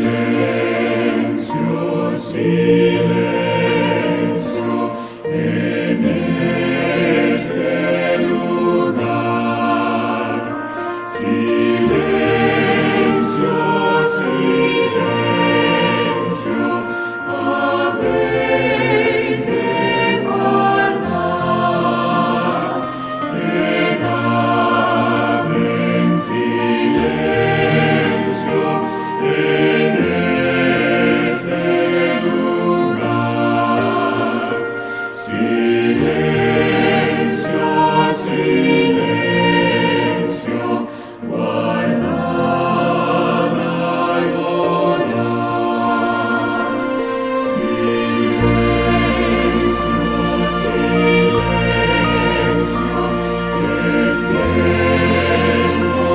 Silencio, silencio en este lugar. Silencio, silencio, habéis de guardar. Quedad en silencio en este lugar. Silencio, silencio, guardad al orar. Silencio, silencio, es tiempo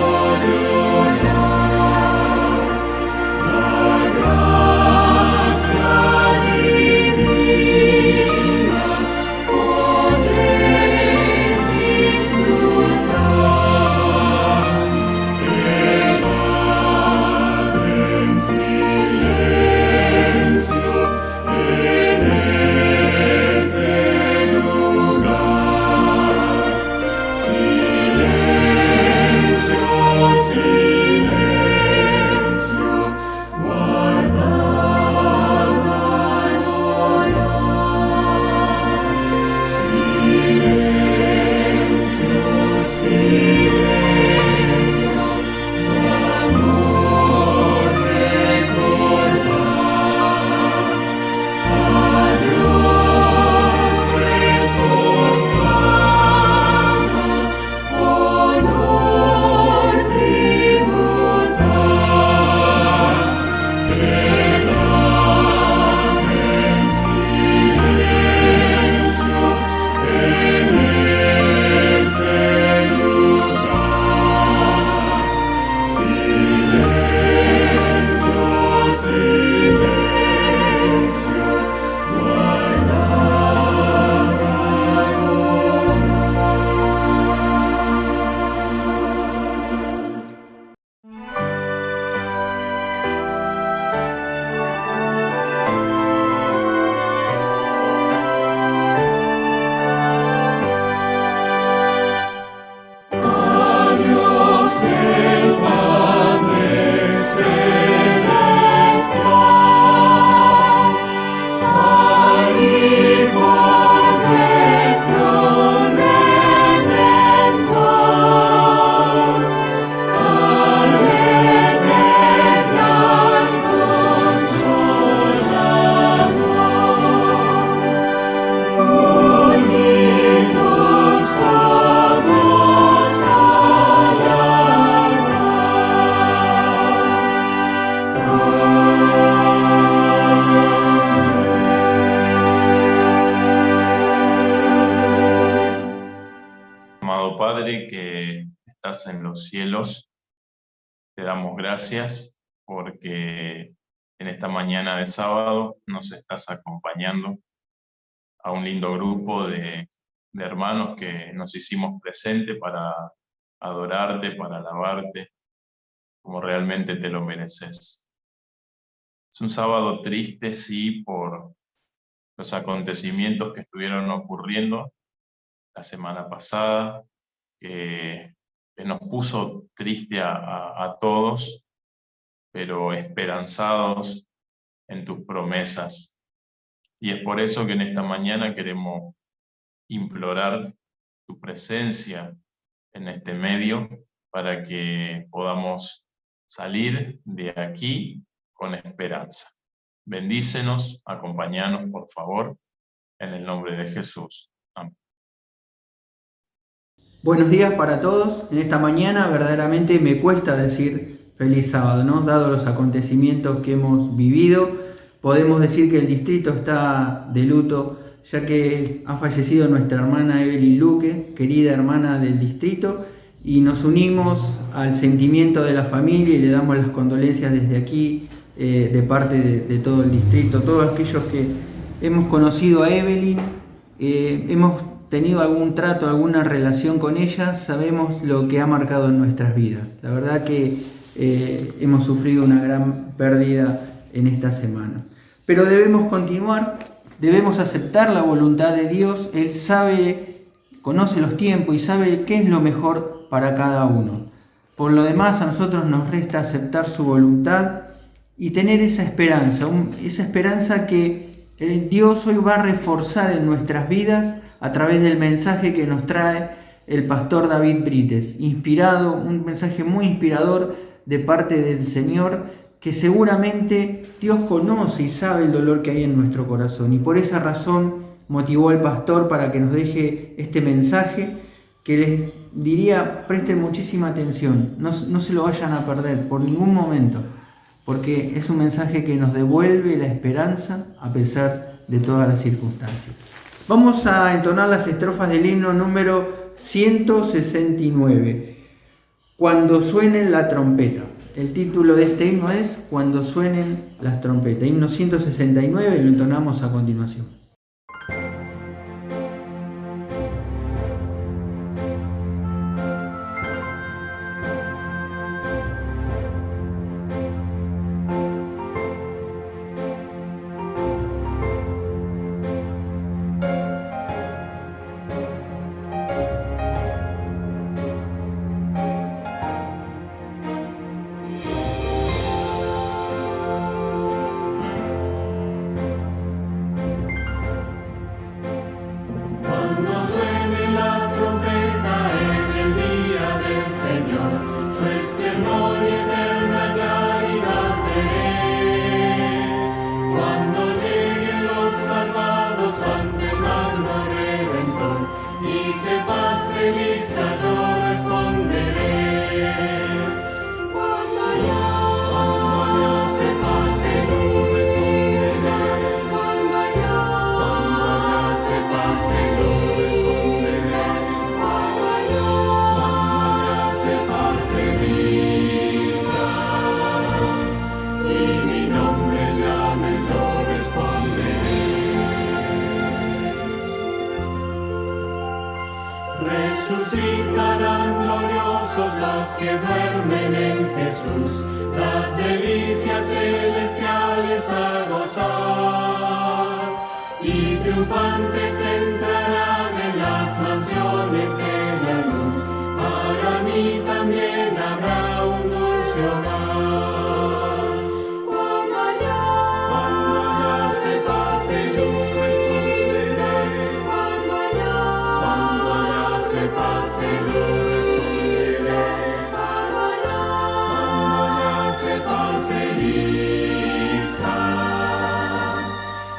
de orar. La gracia divina podréis disfrutar. Quedad en silencio en este lugar. Silencio, silencio, guardad al orar. Silencio, silencio, su amor recordar. A Dios despostrados, honor tributar. Quedad en silencio en este lugar. Silencio, silencio, guardad al A Dios el Padre celestial, al Hijo nuestro Redentor, al Eternal Consolador, unidos todos al Amado Padre que estás en los cielos, te damos gracias porque en esta mañana de sábado nos estás acompañando a un lindo grupo de hermanos que nos hicimos presente para adorarte, para alabarte, como realmente te lo mereces. Es un sábado triste, sí, por los acontecimientos que estuvieron ocurriendo la semana pasada, que nos puso triste a todos, pero esperanzados en tus promesas. Y es por eso que en esta mañana queremos implorar tu presencia en este medio para que podamos salir de aquí con esperanza. Bendícenos, acompáñanos, por favor, en el nombre de Jesús. Amén. Buenos días para todos. En esta mañana verdaderamente me cuesta decir feliz sábado, ¿no? Dado los acontecimientos que hemos vivido, podemos decir que el distrito está de luto, ya que ha fallecido nuestra hermana Evelyn Luque, querida hermana del distrito, y nos unimos al sentimiento de la familia y le damos las condolencias desde aquí de parte de todo el distrito, todos aquellos que hemos conocido a Evelyn, hemos tenido algún trato, alguna relación con ella, sabemos lo que ha marcado en nuestras vidas. La verdad que hemos sufrido una gran pérdida en esta semana. Pero debemos continuar, debemos aceptar la voluntad de Dios. Él sabe, conoce los tiempos y sabe qué es lo mejor para cada uno. Por lo demás, a nosotros nos resta aceptar su voluntad y tener esa esperanza que Dios hoy va a reforzar en nuestras vidas a través del mensaje que nos trae el pastor David Brites, inspirado, un mensaje muy inspirador de parte del Señor, que seguramente Dios conoce y sabe el dolor que hay en nuestro corazón, y por esa razón motivó al pastor para que nos deje este mensaje que les diría: presten muchísima atención, no se lo vayan a perder por ningún momento, porque es un mensaje que nos devuelve la esperanza a pesar de todas las circunstancias. Vamos a entonar las estrofas del himno número 169, Cuando suene la trompeta. El título de este himno es Cuando suenen las trompetas. Himno 169, lo entonamos a continuación. Resucitarán gloriosos los que duermen en Jesús, las delicias celestiales a gozar, y triunfantes entrarán en las mansiones de la luz. Para mí también habrá un dulce hogar. Cuando allá se pase, yo responderé. Cuando allá se pase, yo responderé. Cuando allá se pase lista,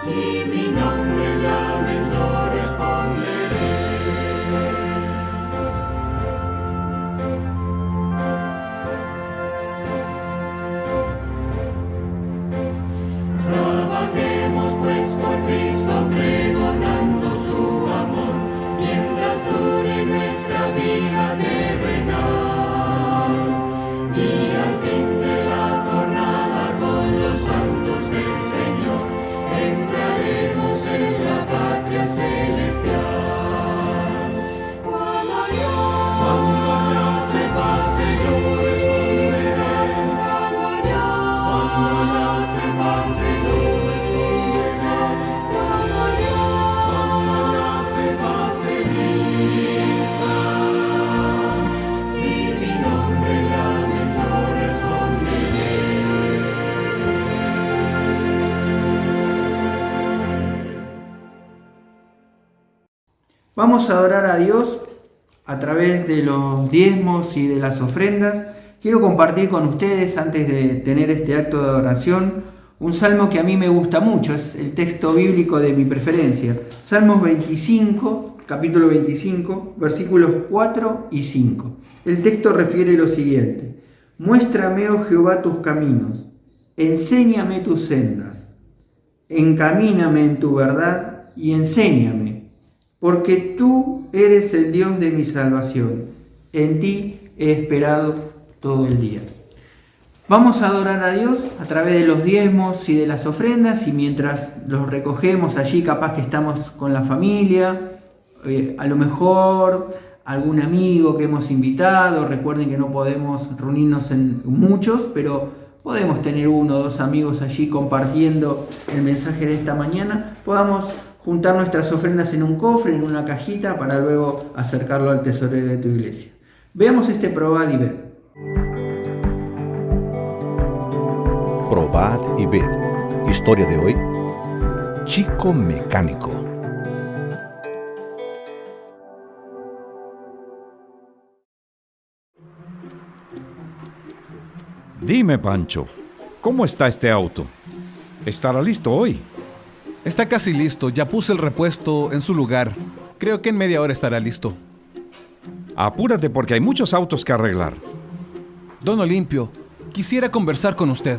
y mi nombre llamen, yo responderé. Trabajemos pues por Cristo, pregonando su amor, mientras dure nuestra vida terrenal. Y al fin de la jornada con los santos del Señor, entraremos en la patria celestial. Cuando allá se pase, yo responderé. Cuando allá se pase, yo responderé. Cuando allá se pase lista, y mi nombre llame, yo responderé. Vamos a adorar a Dios a través de los diezmos y de las ofrendas. Quiero compartir con ustedes, antes de tener este acto de adoración, un salmo que a mí me gusta mucho, es el texto bíblico de mi preferencia. Salmos 25, capítulo 25, versículos 4 y 5. El texto refiere lo siguiente: Muéstrame, oh Jehová, tus caminos, enséñame tus sendas, encamíname en tu verdad y enséñame, porque tú eres el Dios de mi salvación, en ti he esperado todo el día. Vamos a adorar a Dios a través de los diezmos y de las ofrendas, y mientras los recogemos allí, capaz que estamos con la familia, a lo mejor algún amigo que hemos invitado. Recuerden que no podemos reunirnos en muchos, pero podemos tener 1 o 2 amigos allí compartiendo el mensaje de esta mañana. Podamos juntar nuestras ofrendas en un cofre, en una cajita, para luego acercarlo al tesorero de tu iglesia. Veamos este Probad y Ved. Probad y ved. Historia de hoy: Chico mecánico. Dime, Pancho, ¿cómo está este auto? ¿Estará listo hoy? Está casi listo, ya puse el repuesto en su lugar. Creo que en media hora estará listo. Apúrate porque hay muchos autos que arreglar. Don Olimpio, quisiera conversar con usted.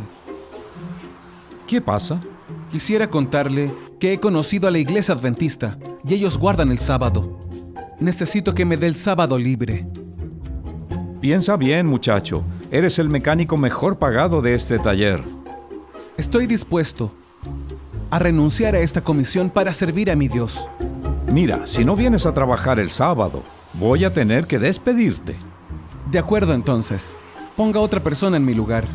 ¿Qué pasa? Quisiera contarle que he conocido a la iglesia adventista y ellos guardan el sábado. Necesito que me dé el sábado libre. Piensa bien, muchacho. Eres el mecánico mejor pagado de este taller. Estoy dispuesto a renunciar a esta comisión para servir a mi Dios. Mira, si no vienes a trabajar el sábado, voy a tener que despedirte. De acuerdo, entonces. Ponga a otra persona en mi lugar,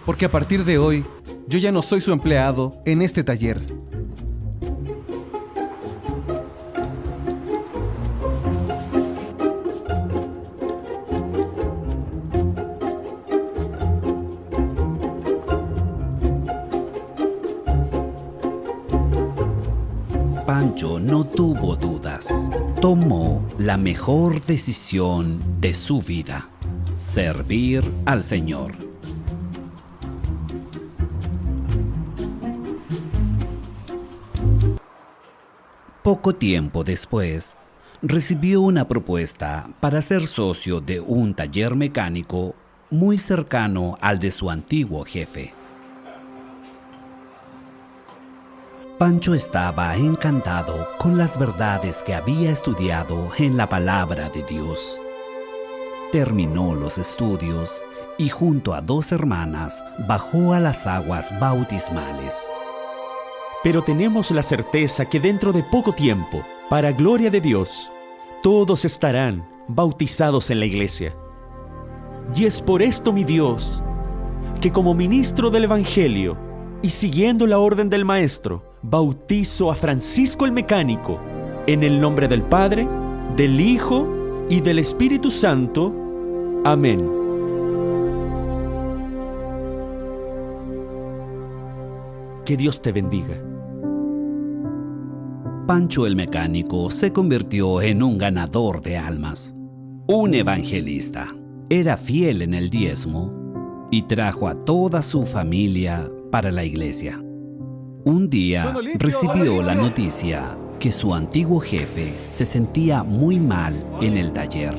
porque a partir de hoy, yo ya no soy su empleado en este taller. Pancho no tuvo dudas. Tomó la mejor decisión de su vida: servir al Señor. Poco tiempo después, recibió una propuesta para ser socio de un taller mecánico muy cercano al de su antiguo jefe. Pancho estaba encantado con las verdades que había estudiado en la palabra de Dios. Terminó los estudios y junto a 2 hermanas bajó a las aguas bautismales. Pero tenemos la certeza que dentro de poco tiempo, para gloria de Dios, todos estarán bautizados en la iglesia. Y es por esto, mi Dios, que como ministro del Evangelio y siguiendo la orden del Maestro, bautizo a Francisco el Mecánico en el nombre del Padre, del Hijo y del Espíritu Santo. Amén. Que Dios te bendiga. Pancho el Mecánico se convirtió en un ganador de almas, un evangelista. Era fiel en el diezmo y trajo a toda su familia para la iglesia. Un día recibió la noticia que su antiguo jefe se sentía muy mal en el taller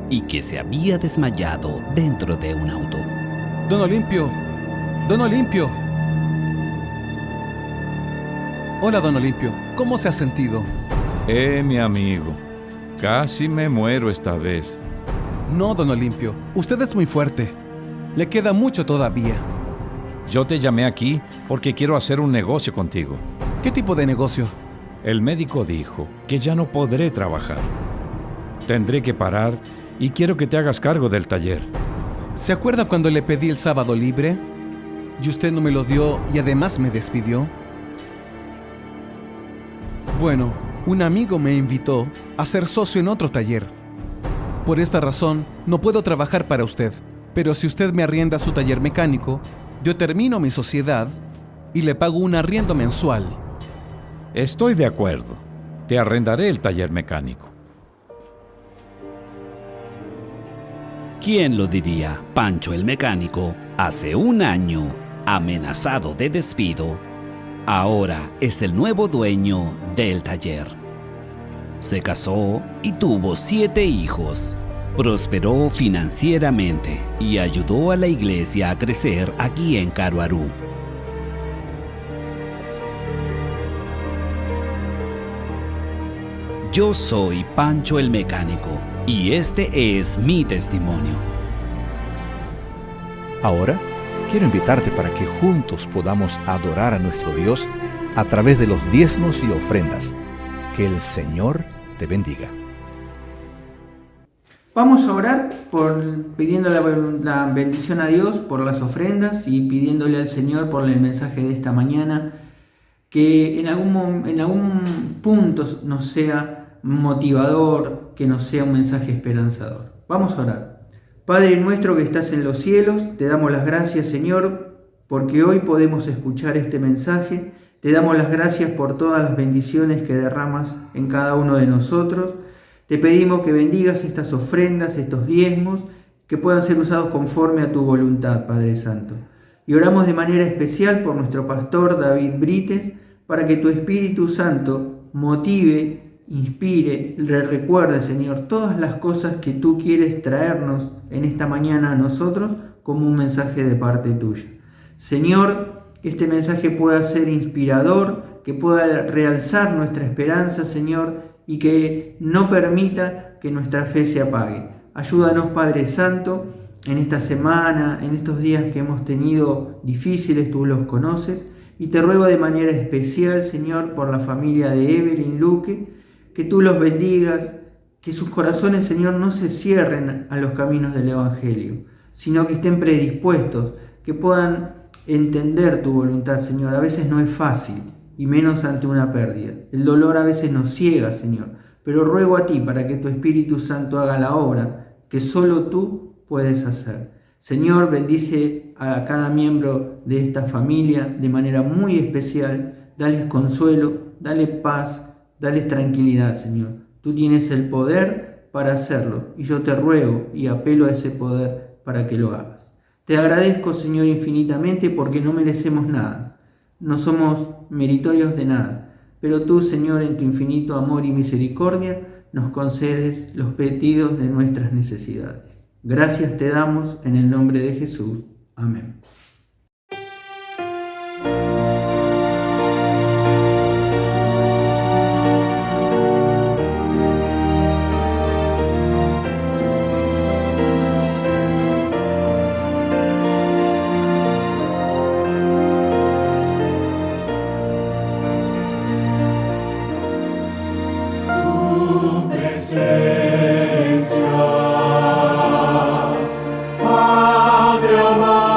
y que se había desmayado dentro de un auto. Don Olimpio, Don Olimpio. Hola, Don Olimpio, ¿cómo se ha sentido? Mi amigo, casi me muero esta vez. No, Don Olimpio, usted es muy fuerte. Le queda mucho todavía. Yo te llamé aquí porque quiero hacer un negocio contigo. ¿Qué tipo de negocio? El médico dijo que ya no podré trabajar. Tendré que parar y quiero que te hagas cargo del taller. ¿Se acuerda cuando le pedí el sábado libre? Y usted no me lo dio y además me despidió. Bueno, un amigo me invitó a ser socio en otro taller. Por esta razón, no puedo trabajar para usted. Pero si usted me arrienda su taller mecánico, yo termino mi sociedad y le pago un arriendo mensual. Estoy de acuerdo. Te arrendaré el taller mecánico. ¿Quién lo diría? Pancho el Mecánico, hace un año amenazado de despido, ahora es el nuevo dueño del taller. Se casó y tuvo 7 hijos. Prosperó financieramente y ayudó a la iglesia a crecer aquí en Caruaru. Yo soy Pancho el Mecánico y este es mi testimonio. Ahora, quiero invitarte para que juntos podamos adorar a nuestro Dios a través de los diezmos y ofrendas. Que el Señor te bendiga. Vamos a orar pidiendo la bendición a Dios por las ofrendas y pidiéndole al Señor por el mensaje de esta mañana, que en algún punto nos sea motivador, que nos sea un mensaje esperanzador. Vamos a orar. Padre nuestro que estás en los cielos, te damos las gracias, Señor, porque hoy podemos escuchar este mensaje. Te damos las gracias por todas las bendiciones que derramas en cada uno de nosotros. Te pedimos que bendigas estas ofrendas, estos diezmos, que puedan ser usados conforme a tu voluntad, Padre Santo. Y oramos de manera especial por nuestro pastor David Brites, para que tu Espíritu Santo motive, inspire, le recuerde, Señor, todas las cosas que tú quieres traernos en esta mañana a nosotros como un mensaje de parte tuya. Señor, que este mensaje pueda ser inspirador, que pueda realzar nuestra esperanza, Señor, y que no permita que nuestra fe se apague. Ayúdanos, Padre Santo, en esta semana, en estos días que hemos tenido difíciles, tú los conoces, y te ruego de manera especial, Señor, por la familia de Evelyn Luque, que tú los bendigas, que sus corazones, Señor, no se cierren a los caminos del Evangelio, sino que estén predispuestos, que puedan entender tu voluntad, Señor. A veces no es fácil, y menos ante una pérdida. El dolor a veces nos ciega, Señor, pero ruego a ti para que tu Espíritu Santo haga la obra que solo tú puedes hacer. Señor, bendice a cada miembro de esta familia de manera muy especial. Dales consuelo, dale paz, dales tranquilidad, Señor. Tú tienes el poder para hacerlo, y yo te ruego y apelo a ese poder para que lo hagas. Te agradezco, Señor, infinitamente, porque no merecemos nada. No somos meritorios de nada, pero tú, Señor, en tu infinito amor y misericordia, nos concedes los pedidos de nuestras necesidades. Gracias te damos en el nombre de Jesús. Amén. Padre amante,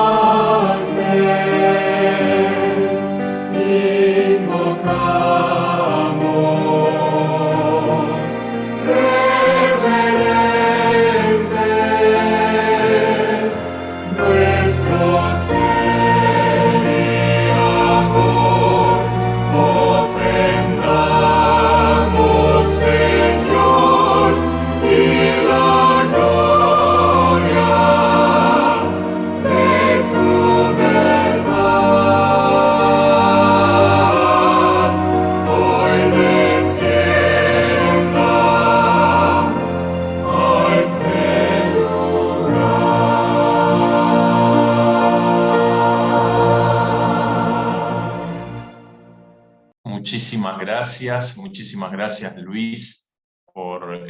Muchísimas gracias Luis por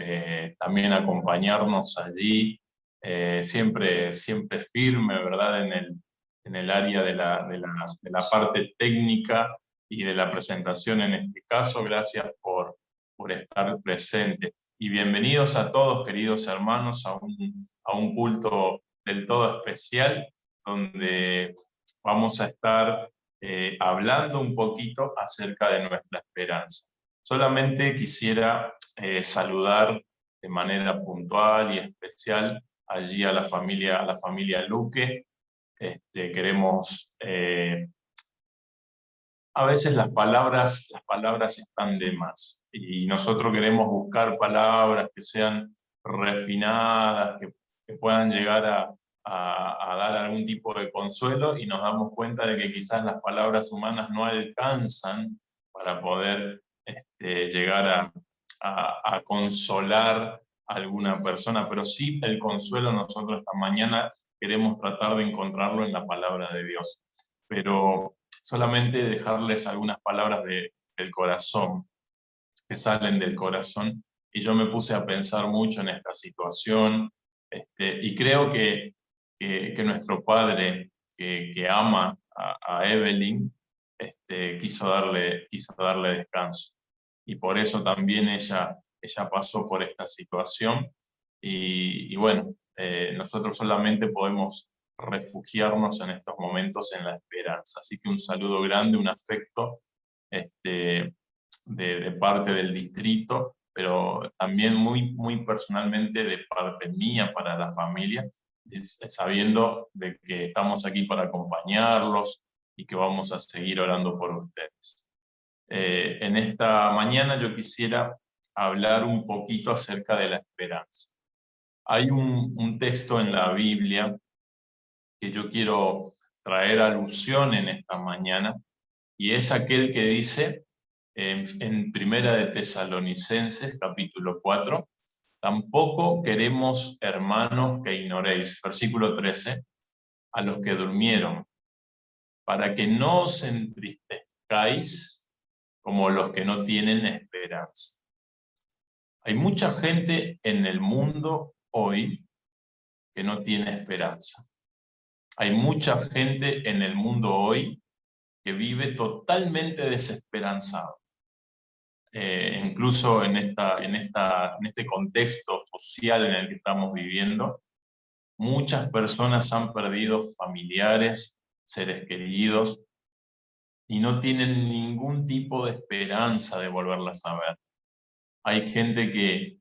también acompañarnos allí, siempre firme, ¿verdad? En el área de la parte técnica y de la presentación en este caso. Gracias por estar presente. Y bienvenidos a todos, queridos hermanos, a un culto del todo especial, donde vamos a estar hablando un poquito acerca de nuestra esperanza. Solamente quisiera saludar de manera puntual y especial allí a la familia Luque. Queremos, a veces las palabras están de más, y nosotros queremos buscar palabras que sean refinadas, que puedan llegar a dar algún tipo de consuelo, y nos damos cuenta de que quizás las palabras humanas no alcanzan para poder llegar a consolar a alguna persona, pero sí el consuelo nosotros esta mañana queremos tratar de encontrarlo en la palabra de Dios. Pero solamente dejarles algunas palabras del corazón, que salen del corazón, y yo me puse a pensar mucho en esta situación, y creo que nuestro Padre, que ama a Evelyn, quiso darle descanso. Y por eso también ella pasó por esta situación. Y bueno, nosotros solamente podemos refugiarnos en estos momentos en la esperanza. Así que un saludo grande, un afecto de parte del distrito, pero también muy personalmente de parte mía para la familia, sabiendo de que estamos aquí para acompañarlos y que vamos a seguir orando por ustedes. En esta mañana yo quisiera hablar un poquito acerca de la esperanza. Hay un texto en la Biblia que yo quiero traer alusión en esta mañana, y es aquel que dice en Primera de Tesalonicenses, capítulo 4, tampoco queremos, hermanos, que ignoréis, versículo 13, a los que durmieron, para que no os entristezcáis como los que no tienen esperanza. Hay mucha gente en el mundo hoy que no tiene esperanza. Hay mucha gente en el mundo hoy que vive totalmente desesperanzado. Incluso en este contexto social en el que estamos viviendo, muchas personas han perdido familiares, seres queridos, y no tienen ningún tipo de esperanza de volverlas a ver. Hay gente que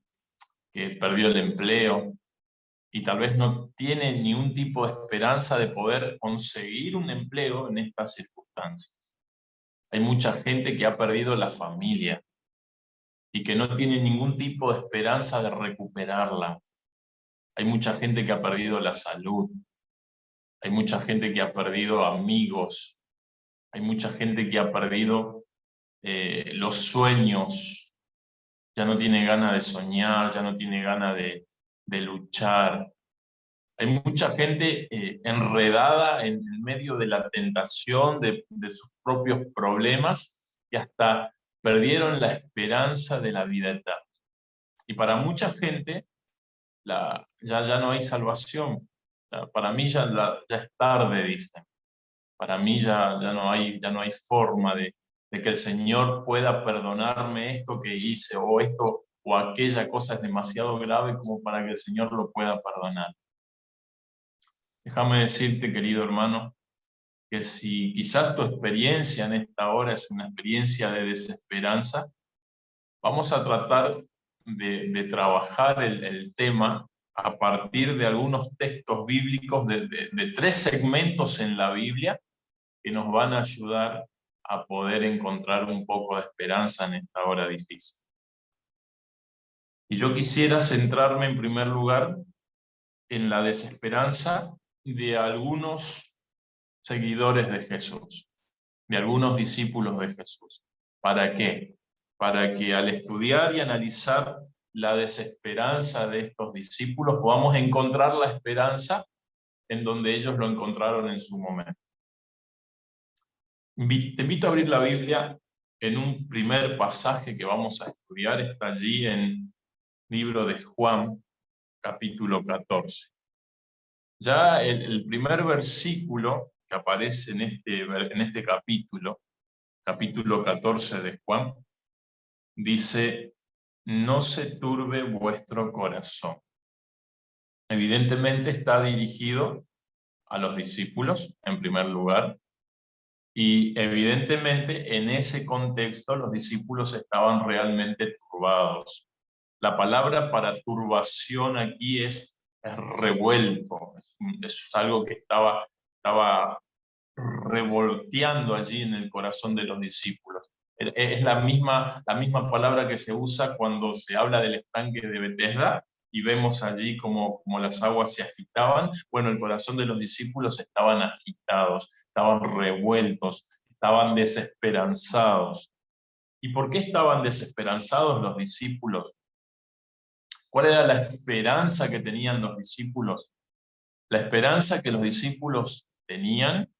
perdió el empleo y tal vez no tiene ningún tipo de esperanza de poder conseguir un empleo en estas circunstancias. Hay mucha gente que ha perdido la familia y que no tiene ningún tipo de esperanza de recuperarla. Hay mucha gente que ha perdido la salud. Hay mucha gente que ha perdido amigos. Hay mucha gente que ha perdido los sueños. Ya no tiene ganas de soñar, ya no tiene ganas de luchar. Hay mucha gente enredada en medio de la tentación de sus propios problemas, y hasta perdieron la esperanza de la vida eterna. Y para mucha gente ya no hay salvación. Para mí ya es tarde, dicen. Para mí ya no hay forma de que el Señor pueda perdonarme esto que hice, o esto o aquella cosa es demasiado grave como para que el Señor lo pueda perdonar. Déjame decirte, querido hermano, que si quizás tu experiencia en esta hora es una experiencia de desesperanza, vamos a tratar de trabajar el tema a partir de algunos textos bíblicos de 3 segmentos en la Biblia que nos van a ayudar a poder encontrar un poco de esperanza en esta hora difícil. Y yo quisiera centrarme en primer lugar en la desesperanza de algunos seguidores de Jesús, de algunos discípulos de Jesús. ¿Para qué? Para que al estudiar y analizar la desesperanza de estos discípulos podamos encontrar la esperanza en donde ellos lo encontraron en su momento. Te invito a abrir la Biblia en un primer pasaje que vamos a estudiar. Está allí en libro de Juan, capítulo 14. Ya el primer versículo que aparece en este capítulo 14 de Juan, dice: no se turbe vuestro corazón. Evidentemente está dirigido a los discípulos en primer lugar, y evidentemente en ese contexto los discípulos estaban realmente turbados. La palabra para turbación aquí es revuelto, es algo que estaba revoloteando allí en el corazón de los discípulos. Es la misma palabra que se usa cuando se habla del estanque de Betesda y vemos allí como las aguas se agitaban. Bueno, el corazón de los discípulos estaban agitados, estaban revueltos, estaban desesperanzados. ¿Y por qué estaban desesperanzados los discípulos? ¿Cuál era la esperanza que tenían los discípulos? La esperanza que los discípulos tenían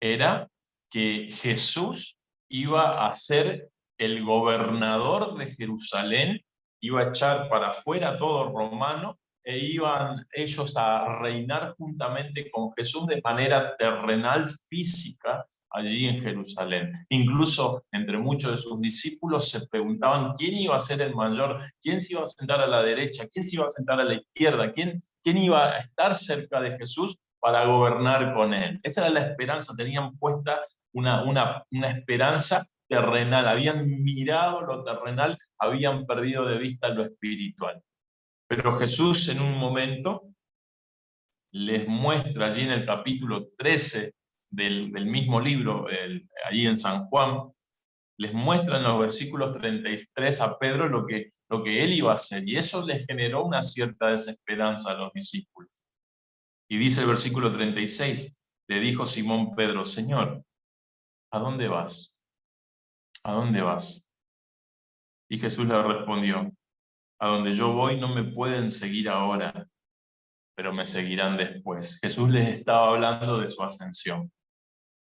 era que Jesús iba a ser el gobernador de Jerusalén, iba a echar para afuera a todo romano, iban ellos a reinar juntamente con Jesús de manera terrenal, física, allí en Jerusalén. Incluso entre muchos de sus discípulos se preguntaban quién iba a ser el mayor, quién se iba a sentar a la derecha, quién se iba a sentar a la izquierda, quién iba a estar cerca de Jesús para gobernar con él. Esa era la esperanza, tenían puesta una esperanza terrenal, habían mirado lo terrenal, habían perdido de vista lo espiritual. Pero Jesús en un momento les muestra allí en el capítulo 13 del mismo libro, allí en San Juan, les muestra en los versículos 33 a Pedro lo que él iba a hacer, y eso les generó una cierta desesperanza a los discípulos. Y dice el versículo 36, le dijo Simón Pedro: Señor, ¿a dónde vas? ¿A dónde vas? Y Jesús le respondió: a donde yo voy no me pueden seguir ahora, pero me seguirán después. Jesús les estaba hablando de su ascensión.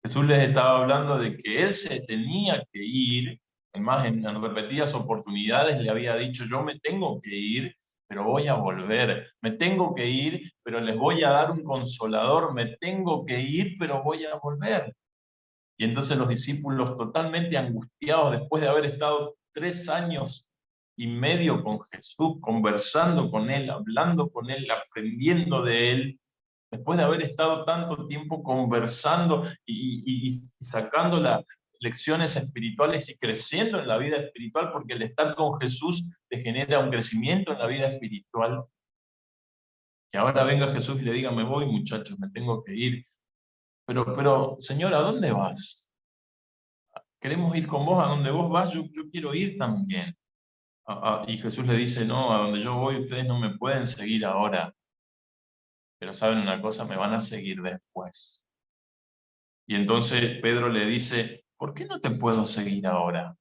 Jesús les estaba hablando de que él se tenía que ir. Además, en repetidas oportunidades le había dicho: yo me tengo que ir, pero voy a volver. Me tengo que ir, pero les voy a dar un consolador. Me tengo que ir, pero voy a volver. Y entonces los discípulos, totalmente angustiados, después de haber estado 3 años y medio con Jesús, conversando con él, hablando con él, aprendiendo de él, después de haber estado tanto tiempo conversando y sacando las lecciones espirituales y creciendo en la vida espiritual, porque el estar con Jesús te genera un crecimiento en la vida espiritual, que ahora venga Jesús y le diga: me voy, muchachos, me tengo que ir. Pero Señor, ¿a dónde vas? Queremos ir con vos, a donde vos vas, yo quiero ir también. Y Jesús le dice: no, a donde yo voy ustedes no me pueden seguir ahora, pero saben una cosa, me van a seguir después. Y entonces Pedro le dice: ¿por qué no te puedo seguir ahora?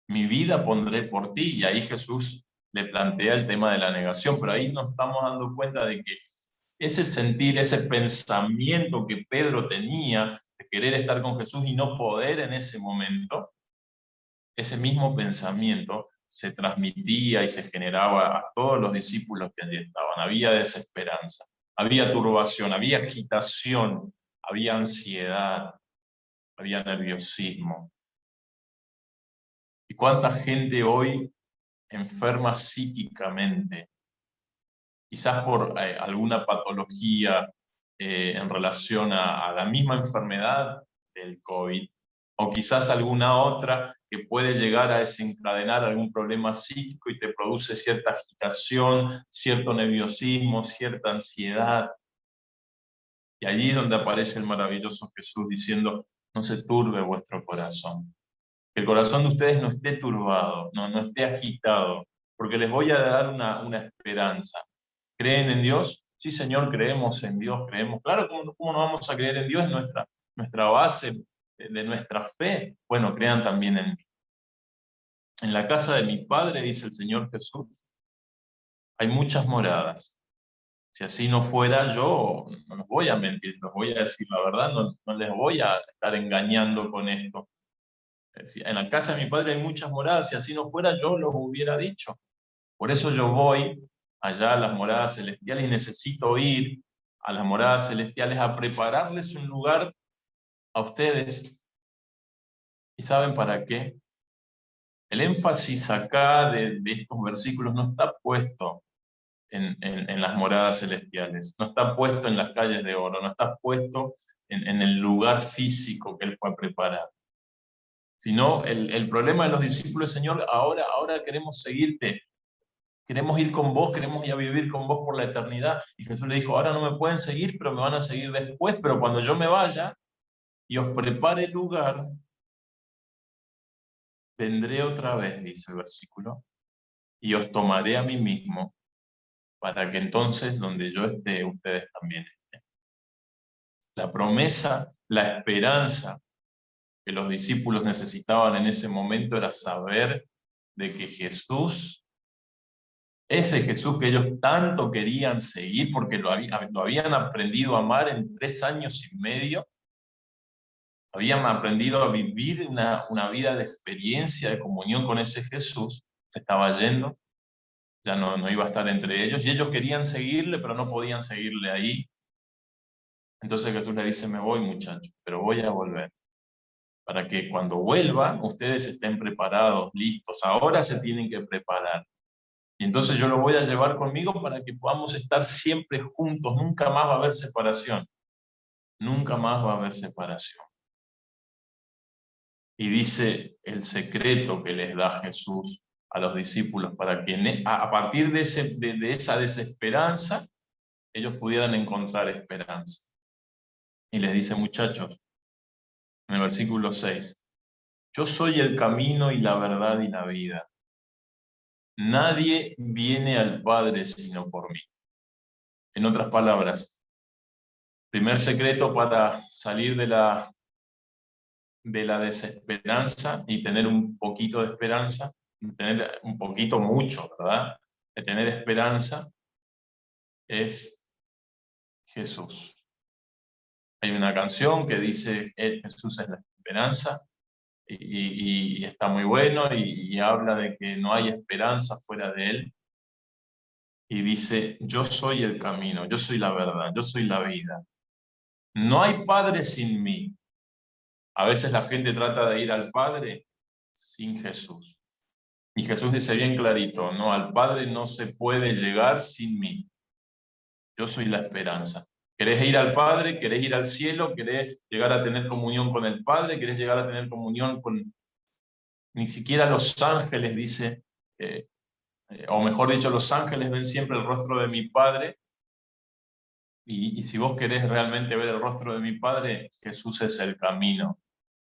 Mi vida pondré por ti. Y ahí Jesús le plantea el tema de la negación, pero ahí nos estamos dando cuenta de que ese sentir, ese pensamiento que Pedro tenía de querer estar con Jesús y no poder en ese momento, ese mismo pensamiento se transmitía y se generaba a todos los discípulos que allí estaban. Había desesperanza, había turbación, había agitación, había ansiedad, había nerviosismo. ¿Y cuánta gente hoy enferma psíquicamente? Quizás por alguna patología en relación a la misma enfermedad del COVID, o quizás alguna otra que puede llegar a desencadenar algún problema psíquico y te produce cierta agitación, cierto nerviosismo, cierta ansiedad. Y allí es donde aparece el maravilloso Jesús diciendo: no se turbe vuestro corazón. Que el corazón de ustedes no esté turbado, no esté agitado, porque les voy a dar una esperanza. ¿Creen en Dios? Sí, Señor, creemos en Dios, creemos. Claro, ¿cómo no vamos a creer en Dios? Es nuestra base de nuestra fe. Bueno, crean también en mí. En la casa de mi Padre, dice el Señor Jesús, hay muchas moradas. Si así no fuera, yo no les voy a mentir, les voy a decir la verdad, no les voy a estar engañando con esto. En la casa de mi Padre hay muchas moradas, si así no fuera, yo los hubiera dicho. Por eso yo voy allá a las moradas celestiales y necesito ir a las moradas celestiales a prepararles un lugar a ustedes. ¿Y saben para qué? El énfasis acá de estos versículos no está puesto en las moradas celestiales, no está puesto en las calles de oro, no está puesto en el lugar físico que Él fue a preparar. Sino el problema de los discípulos: Señor, ahora queremos seguirte, queremos ir con vos, queremos ir a vivir con vos por la eternidad. Y Jesús le dijo: ahora no me pueden seguir, pero me van a seguir después, pero cuando yo me vaya y os prepare el lugar, vendré otra vez, dice el versículo, y os tomaré a mí mismo, para que entonces donde yo esté, ustedes también estén. La promesa, la esperanza que los discípulos necesitaban en ese momento era saber de que Jesús, ese Jesús que ellos tanto querían seguir porque lo habían aprendido a amar en 3 años y medio, habían aprendido a vivir una vida de experiencia, de comunión con ese Jesús, se estaba yendo ya no iba a estar entre ellos, y ellos querían seguirle, pero no podían seguirle ahí. Entonces Jesús le dice, me voy, muchachos, pero voy a volver, para que cuando vuelvan ustedes estén preparados, listos. Ahora se tienen que preparar. Y entonces yo lo voy a llevar conmigo para que podamos estar siempre juntos. Nunca más va a haber separación. Nunca más va a haber separación. Y dice el secreto que les da Jesús a los discípulos para que a partir de esa desesperanza ellos pudieran encontrar esperanza. Y les dice, muchachos, en el versículo 6, yo soy el camino y la verdad y la vida. Nadie viene al Padre sino por mí. En otras palabras, primer secreto para salir de la desesperanza y tener un poquito de esperanza, tener un poquito, mucho, ¿verdad? De tener esperanza, es Jesús. Hay una canción que dice, Jesús es la esperanza, y está muy bueno, y habla de que no hay esperanza fuera de Él, y dice, yo soy el camino, yo soy la verdad, yo soy la vida. No hay Padre sin mí. A veces la gente trata de ir al Padre sin Jesús. Y Jesús dice bien clarito, no, al Padre no se puede llegar sin mí. Yo soy la esperanza. ¿Querés ir al Padre? ¿Querés ir al cielo? ¿Querés llegar a tener comunión con el Padre? ¿Querés llegar a tener comunión con... Ni siquiera los ángeles, dice, o mejor dicho, los ángeles ven siempre el rostro de mi Padre. Y si vos querés realmente ver el rostro de mi Padre, Jesús es el camino.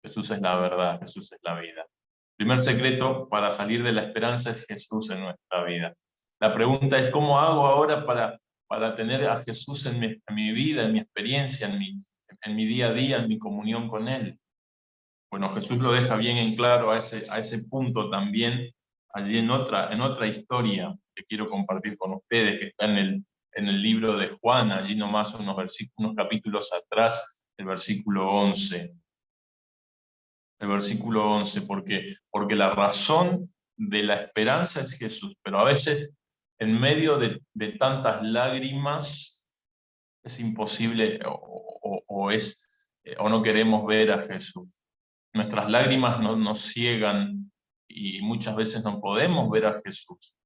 Jesús es la verdad, Jesús es la vida. El primer secreto para salir de la esperanza es Jesús en nuestra vida. La pregunta es, ¿cómo hago ahora para tener a Jesús en mi vida, en mi experiencia, en mi día a día, en mi comunión con Él? Bueno, Jesús lo deja bien en claro a ese punto también, allí en otra historia que quiero compartir con ustedes, que está en el libro de Juan, allí nomás unos capítulos atrás, el versículo 11. El versículo 11, porque la razón de la esperanza es Jesús, pero a veces en medio de tantas lágrimas es imposible o no queremos ver a Jesús. Nuestras lágrimas nos ciegan y muchas veces no podemos ver a Jesús.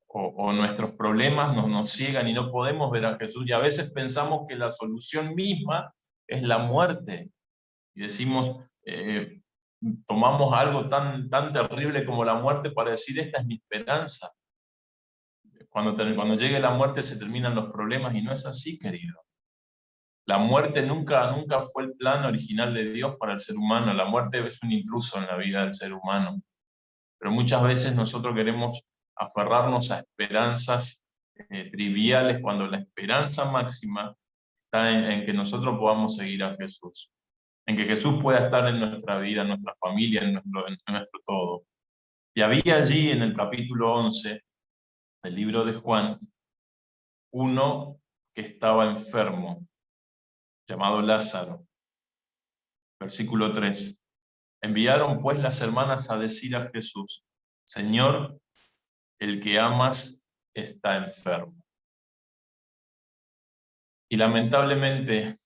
O nuestros problemas nos ciegan y no podemos ver a Jesús. Y a veces pensamos que la solución misma es la muerte. Y decimos... tomamos algo tan terrible como la muerte para decir, esta es mi esperanza. Cuando llegue la muerte se terminan los problemas, y no es así, querido. La muerte nunca fue el plan original de Dios para el ser humano. La muerte es un intruso en la vida del ser humano. Pero muchas veces nosotros queremos aferrarnos a esperanzas triviales, cuando la esperanza máxima está en que nosotros podamos seguir a Jesús. En que Jesús pueda estar en nuestra vida, en nuestra familia, en nuestro todo. Y había allí en el capítulo 11 del libro de Juan, uno que estaba enfermo, llamado Lázaro. Versículo 3. Enviaron pues las hermanas a decir a Jesús, Señor, el que amas está enfermo. Y lamentablemente,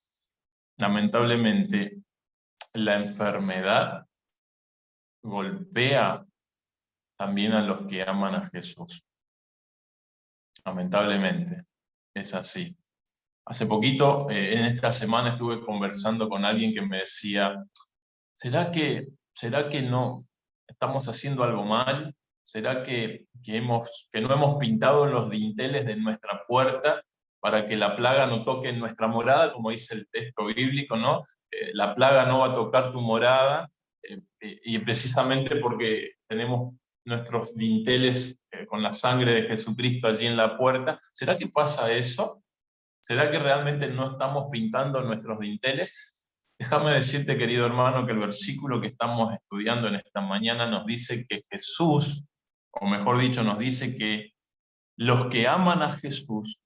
la enfermedad golpea también a los que aman a Jesús. Lamentablemente, es así. Hace poquito, en esta semana, estuve conversando con alguien que me decía, ¿será que no estamos haciendo algo mal? ¿Será que no hemos pintado los dinteles de nuestra puerta para que la plaga no toque nuestra morada, como dice el texto bíblico, ¿no? La plaga no va a tocar tu morada, y precisamente porque tenemos nuestros dinteles con la sangre de Jesucristo allí en la puerta. ¿Será que pasa eso? ¿Será que realmente no estamos pintando nuestros dinteles? Déjame decirte, querido hermano, que el versículo que estamos estudiando en esta mañana nos dice que Jesús, o mejor dicho, nos dice que los que aman a Jesús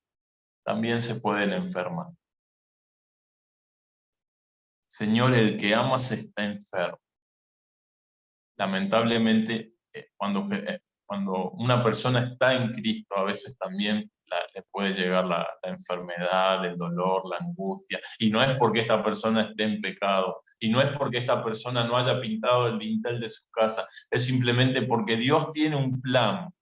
también se pueden enfermar. Señor, el que amas está enfermo. Lamentablemente, cuando una persona está en Cristo, a veces también le puede llegar la enfermedad, el dolor, la angustia, y no es porque esta persona esté en pecado, y no es porque esta persona no haya pintado el dintel de su casa, es simplemente porque Dios tiene un plan,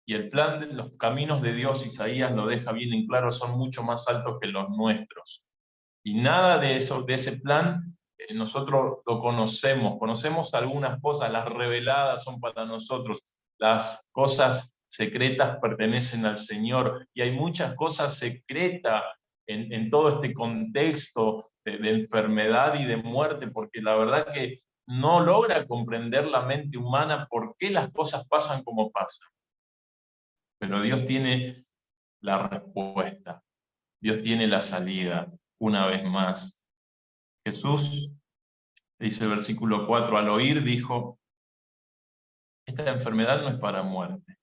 y el plan de los caminos de Dios, Isaías lo deja bien en claro, son mucho más altos que los nuestros, y nada de eso, de ese plan, nosotros lo conocemos algunas cosas, las reveladas son para nosotros, las cosas secretas pertenecen al Señor, y hay muchas cosas secretas en todo este contexto de enfermedad y de muerte, porque la verdad que no logra comprender la mente humana por qué las cosas pasan como pasan. Pero Dios tiene la respuesta, Dios tiene la salida, una vez más. Jesús, dice el versículo 4, al oír dijo, esta enfermedad no es para muerte,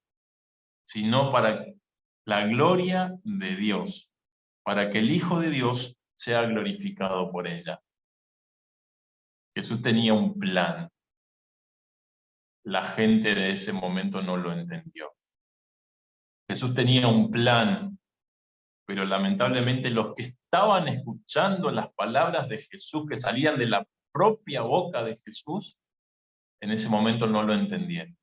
sino para la gloria de Dios, para que el Hijo de Dios sea glorificado por ella. Jesús tenía un plan. La gente de ese momento no lo entendió. Jesús tenía un plan, pero lamentablemente los que estaban escuchando las palabras de Jesús, que salían de la propia boca de Jesús, en ese momento no lo entendieron.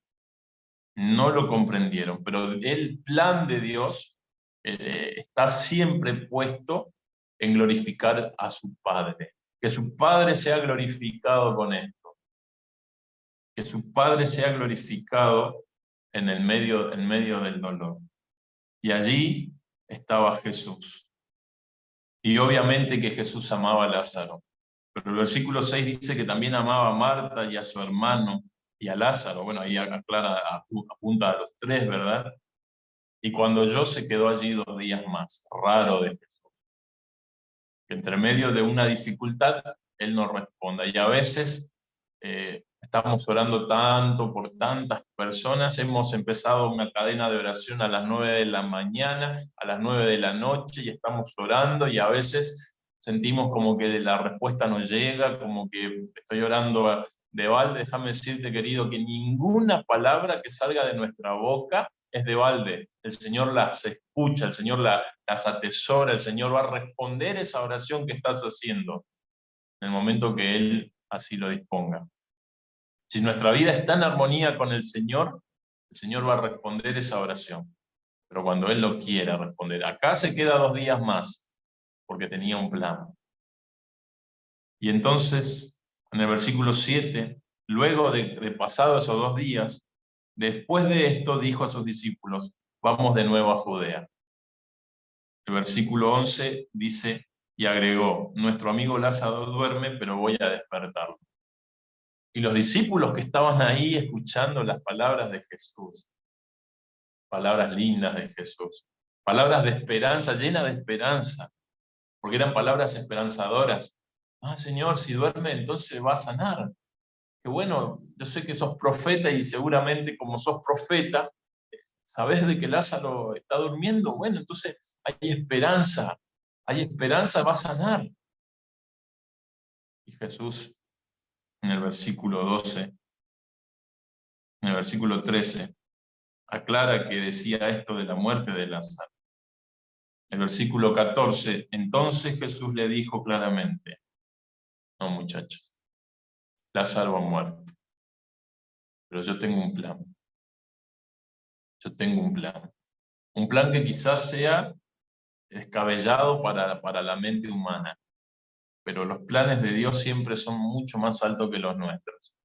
No lo comprendieron, pero el plan de Dios está siempre puesto en glorificar a su Padre. Que su Padre sea glorificado con esto. Que su Padre sea glorificado en medio del dolor. Y allí estaba Jesús. Y obviamente que Jesús amaba a Lázaro. Pero el versículo 6 dice que también amaba a Marta y a su hermano y a Lázaro. Bueno, ahí aclara, apunta a los tres, ¿verdad? Y cuando oyó se quedó allí 2 días más. Raro de Jesús. Que entre medio de una dificultad, Él no responda. Y a veces estamos orando tanto por tantas personas, hemos empezado una cadena de oración a las 9 de la mañana, a las 9 de la noche, y estamos orando, y a veces sentimos como que la respuesta no llega, como que estoy orando de balde. Déjame decirte, querido, que ninguna palabra que salga de nuestra boca es de balde. El Señor las escucha, el Señor las atesora, el Señor va a responder esa oración que estás haciendo en el momento que Él así lo disponga. Si nuestra vida está en armonía con el Señor va a responder esa oración. Pero cuando Él lo quiera responder, acá se queda 2 días más, porque tenía un plan. Y entonces, en el versículo 7, luego de pasado esos 2 días, después de esto dijo a sus discípulos, vamos de nuevo a Judea. El versículo 11 dice, y agregó, nuestro amigo Lázaro duerme, pero voy a despertarlo. Y los discípulos que estaban ahí escuchando las palabras de Jesús, palabras lindas de Jesús, palabras de esperanza, llenas de esperanza, porque eran palabras esperanzadoras. Ah, Señor, si duerme, entonces va a sanar. Que bueno, yo sé que sos profeta y seguramente como sos profeta, sabés de que Lázaro está durmiendo. Bueno, entonces hay esperanza, va a sanar. Y Jesús, en el versículo 12, en el versículo 13, aclara que decía esto de la muerte de Lázaro. El versículo 14, entonces Jesús le dijo claramente, no muchachos, Lázaro ha muerto, pero yo tengo un plan. Yo tengo un plan. Un plan que quizás sea descabellado para la mente humana, pero los planes de Dios siempre son mucho más altos que los nuestros.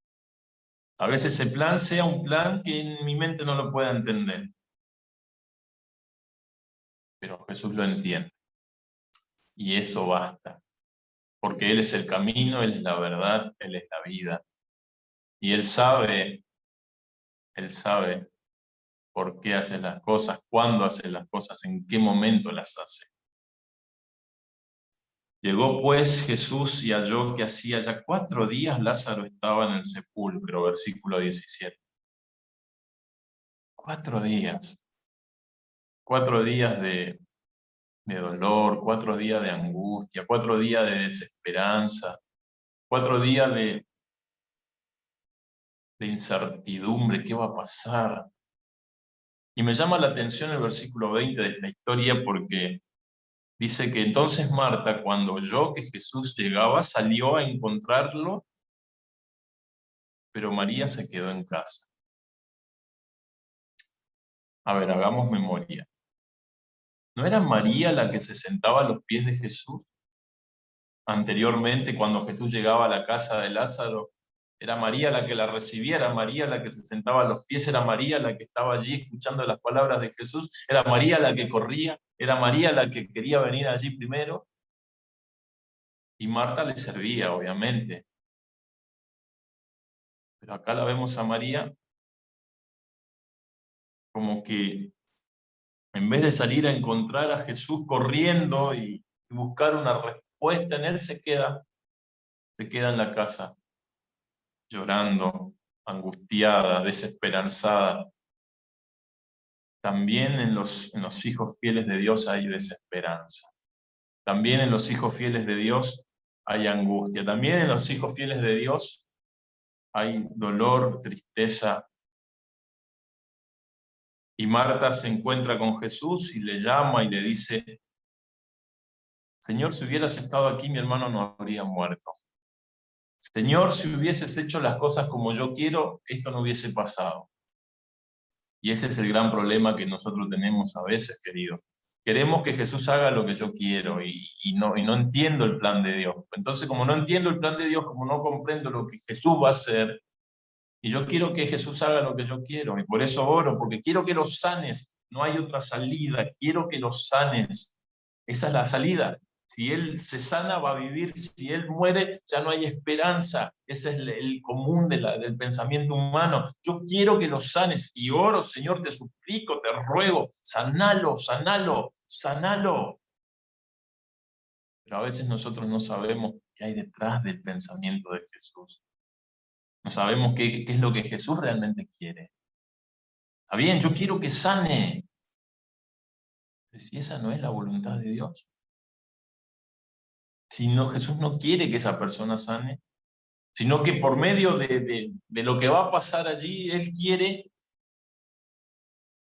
A veces ese plan sea un plan que en mi mente no lo pueda entender, pero Jesús lo entiende. Y eso basta, porque Él es el camino, Él es la verdad, Él es la vida. Y Él sabe por qué hace las cosas, cuándo hace las cosas, en qué momento las hace. Llegó pues Jesús y halló que hacía ya 4 días Lázaro estaba en el sepulcro, versículo 17. 4 días. 4 días de dolor, 4 días de angustia, 4 días de desesperanza, 4 días de incertidumbre, ¿qué va a pasar? Y me llama la atención el versículo 20 de esta historia porque dice que entonces Marta, cuando oyó que Jesús llegaba, salió a encontrarlo, pero María se quedó en casa. A ver, hagamos memoria. ¿No era María la que se sentaba a los pies de Jesús? Anteriormente, cuando Jesús llegaba a la casa de Lázaro, era María la que la recibía, era María la que se sentaba a los pies, era María la que estaba allí escuchando las palabras de Jesús, era María la que corría, era María la que quería venir allí primero. Y Marta le servía, obviamente. Pero acá la vemos a María como que en vez de salir a encontrar a Jesús corriendo y buscar una respuesta en él, se queda en la casa, llorando, angustiada, desesperanzada. También en los hijos fieles de Dios hay desesperanza. También en los hijos fieles de Dios hay angustia. También en los hijos fieles de Dios hay dolor, tristeza. Y Marta se encuentra con Jesús y le llama y le dice: Señor, si hubieras estado aquí, mi hermano no habría muerto. Señor, si hubieses hecho las cosas como yo quiero, esto no hubiese pasado. Y ese es el gran problema que nosotros tenemos a veces, queridos. Queremos que Jesús haga lo que yo quiero y no entiendo el plan de Dios. Entonces, como no entiendo el plan de Dios, como no comprendo lo que Jesús va a hacer, y yo quiero que Jesús haga lo que yo quiero, y por eso oro, porque quiero que los sanes. No hay otra salida, quiero que los sanes. Esa es la salida. Si Él se sana, va a vivir. Si Él muere, ya no hay esperanza. Ese es el común del pensamiento humano. Yo quiero que los sanes y oro, Señor, te suplico, te ruego, sanalo, sanalo, sanalo. Pero a veces nosotros no sabemos qué hay detrás del pensamiento de Jesús. No sabemos qué es lo que Jesús realmente quiere. Está bien, yo quiero que sane. Pero si esa no es la voluntad de Dios. Si no, Jesús no quiere que esa persona sane, sino que por medio de lo que va a pasar allí, Él quiere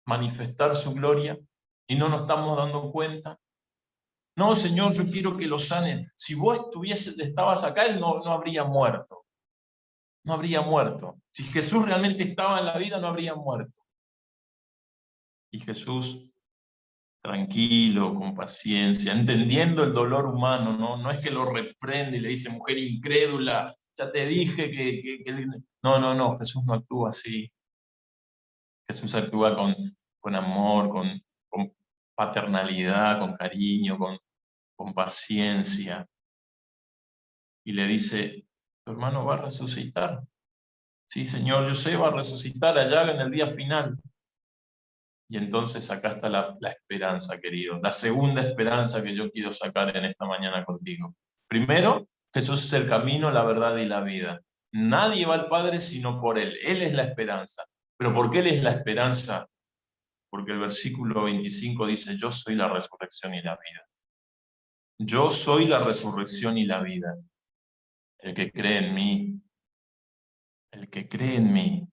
manifestar su gloria y no nos estamos dando cuenta. No, Señor, yo quiero que lo sanes. Si vos estabas acá, Él no habría muerto. No habría muerto. Si Jesús realmente estaba en la vida, no habría muerto. Y Jesús, tranquilo, con paciencia, entendiendo el dolor humano, no es que lo reprende y le dice: mujer incrédula, ya te dije que... No, Jesús no actúa así. Jesús actúa con amor, con paternalidad, con cariño, con paciencia. Y le dice: tu hermano va a resucitar. Sí, Señor, yo sé, va a resucitar allá en el día final. Y entonces acá está la esperanza, querido. La segunda esperanza que yo quiero sacar en esta mañana contigo. Primero, Jesús es el camino, la verdad y la vida. Nadie va al Padre sino por Él. Él es la esperanza. ¿Pero por qué Él es la esperanza? Porque el versículo 25 dice: yo soy la resurrección y la vida. Yo soy la resurrección y la vida. El que cree en mí,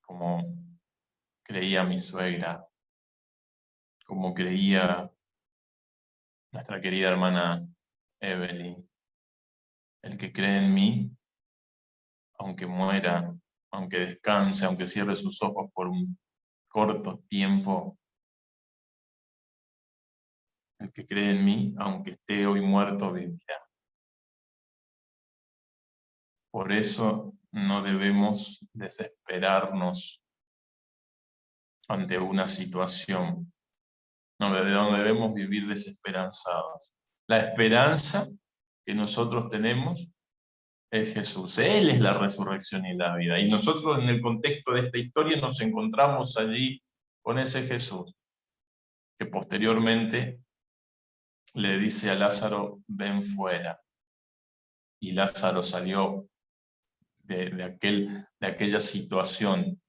como creía mi suegra, como creía nuestra querida hermana Evelyn, el que cree en mí, aunque muera, aunque descanse, aunque cierre sus ojos por un corto tiempo, el que cree en mí, aunque esté hoy muerto, vivirá. Por eso no debemos desesperarnos ante una situación. No debemos vivir desesperanzados. La esperanza que nosotros tenemos es Jesús. Él es la resurrección y la vida. Y nosotros en el contexto de esta historia nos encontramos allí con ese Jesús, que posteriormente le dice a Lázaro: ven fuera. Y Lázaro salió de aquella situación.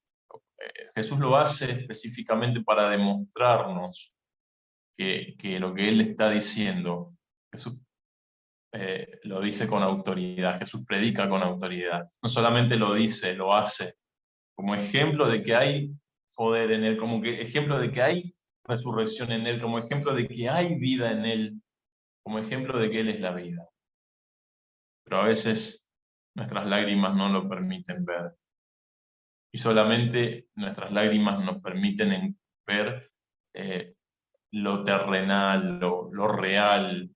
Jesús lo hace específicamente para demostrarnos que lo que Él está diciendo, Jesús lo dice con autoridad. Jesús predica con autoridad. No solamente lo dice, lo hace como ejemplo de que hay poder en Él, como ejemplo de que hay resurrección en Él, como ejemplo de que hay vida en Él, como ejemplo de que Él es la vida. Pero a veces nuestras lágrimas no lo permiten ver. Y solamente nuestras lágrimas nos permiten ver lo terrenal, lo real.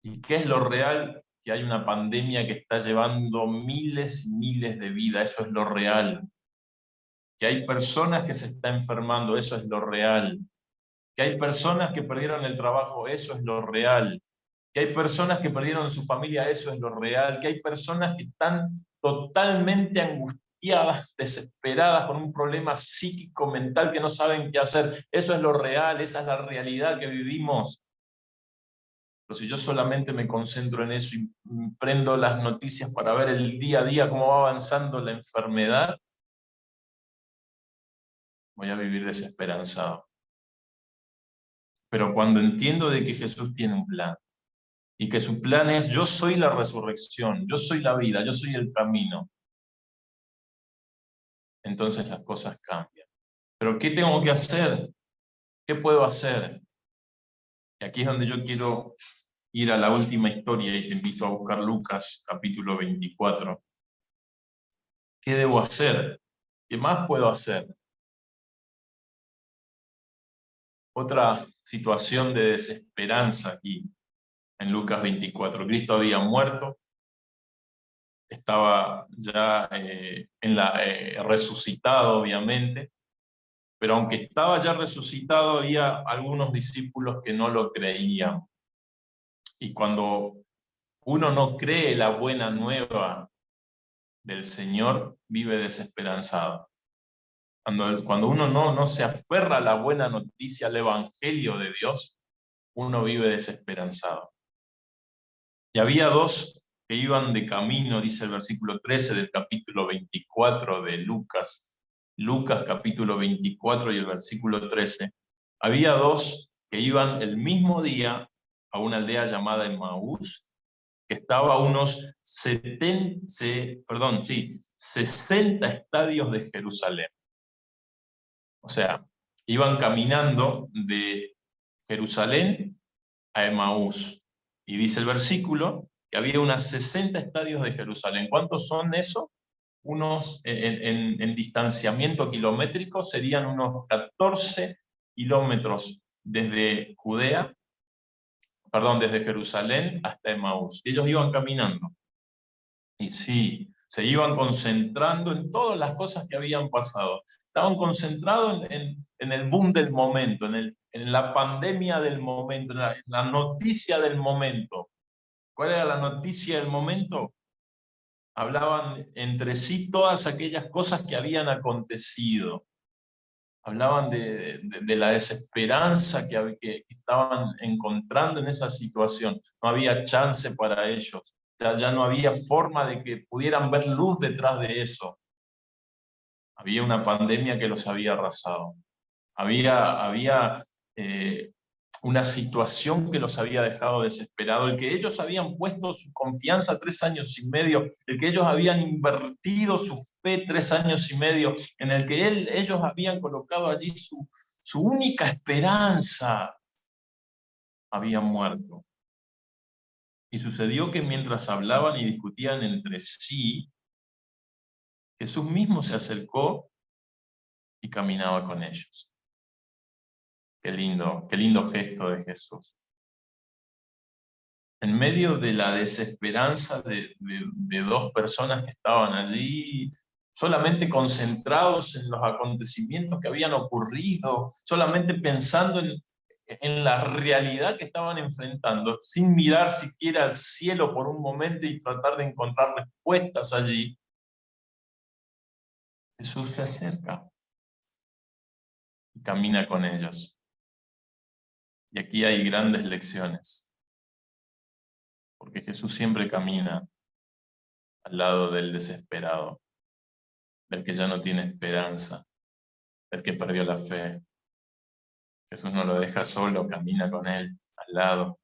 ¿Y qué es lo real? Que hay una pandemia que está llevando miles y miles de vidas, eso es lo real. Que hay personas que se están enfermando, eso es lo real. Que hay personas que perdieron el trabajo, eso es lo real. Que hay personas que perdieron su familia, eso es lo real. Que hay personas que están totalmente angustiadas, desesperadas, con un problema psíquico, mental, que no saben qué hacer. Eso es lo real, esa es la realidad que vivimos. Pero si yo solamente me concentro en eso y prendo las noticias para ver el día a día cómo va avanzando la enfermedad, voy a vivir desesperanzado. Pero cuando entiendo de que Jesús tiene un plan, y que su plan es: yo soy la resurrección, yo soy la vida, yo soy el camino, entonces las cosas cambian. ¿Pero qué tengo que hacer? ¿Qué puedo hacer? Y aquí es donde yo quiero ir a la última historia, y te invito a buscar Lucas, capítulo 24. ¿Qué debo hacer? ¿Qué más puedo hacer? Otra situación de desesperanza aquí, en Lucas 24. Cristo había muerto, estaba ya resucitado, obviamente, pero aunque estaba ya resucitado, había algunos discípulos que no lo creían. Y cuando uno no cree la buena nueva del Señor, vive desesperanzado. Cuando uno no se aferra a la buena noticia, al Evangelio de Dios, uno vive desesperanzado. Y había dos que iban de camino, dice el versículo 13 del capítulo 24 de Lucas. Lucas capítulo 24 y el versículo 13. Había dos que iban el mismo día a una aldea llamada Emaús, que estaba a unos 60 estadios de Jerusalén. O sea, iban caminando de Jerusalén a Emaús. Y dice el versículo que había unos 60 estadios de Jerusalén. ¿Cuántos son esos? Unos, en distanciamiento kilométrico, serían unos 14 kilómetros desde desde Jerusalén hasta Emaús. Ellos iban caminando. Y sí, se iban concentrando en todas las cosas que habían pasado. Estaban concentrados en el boom del momento, en la pandemia del momento, en la noticia del momento. ¿Cuál era la noticia del momento? Hablaban entre sí todas aquellas cosas que habían acontecido. Hablaban de la desesperanza que estaban encontrando en esa situación. No había chance para ellos. Ya no había forma de que pudieran ver luz detrás de eso. Había una pandemia que los había arrasado. Había una situación que los había dejado desesperados, el que ellos habían puesto su confianza 3 años y medio, el que ellos habían invertido su fe 3 años y medio, en el que ellos habían colocado allí su única esperanza, habían muerto. Y sucedió que mientras hablaban y discutían entre sí, Jesús mismo se acercó y caminaba con ellos. Qué lindo gesto de Jesús. En medio de la desesperanza de dos personas que estaban allí, solamente concentrados en los acontecimientos que habían ocurrido, solamente pensando en la realidad que estaban enfrentando, sin mirar siquiera al cielo por un momento y tratar de encontrar respuestas allí, Jesús se acerca y camina con ellos. Y aquí hay grandes lecciones, porque Jesús siempre camina al lado del desesperado, del que ya no tiene esperanza, del que perdió la fe. Jesús no lo deja solo, camina con él, al lado.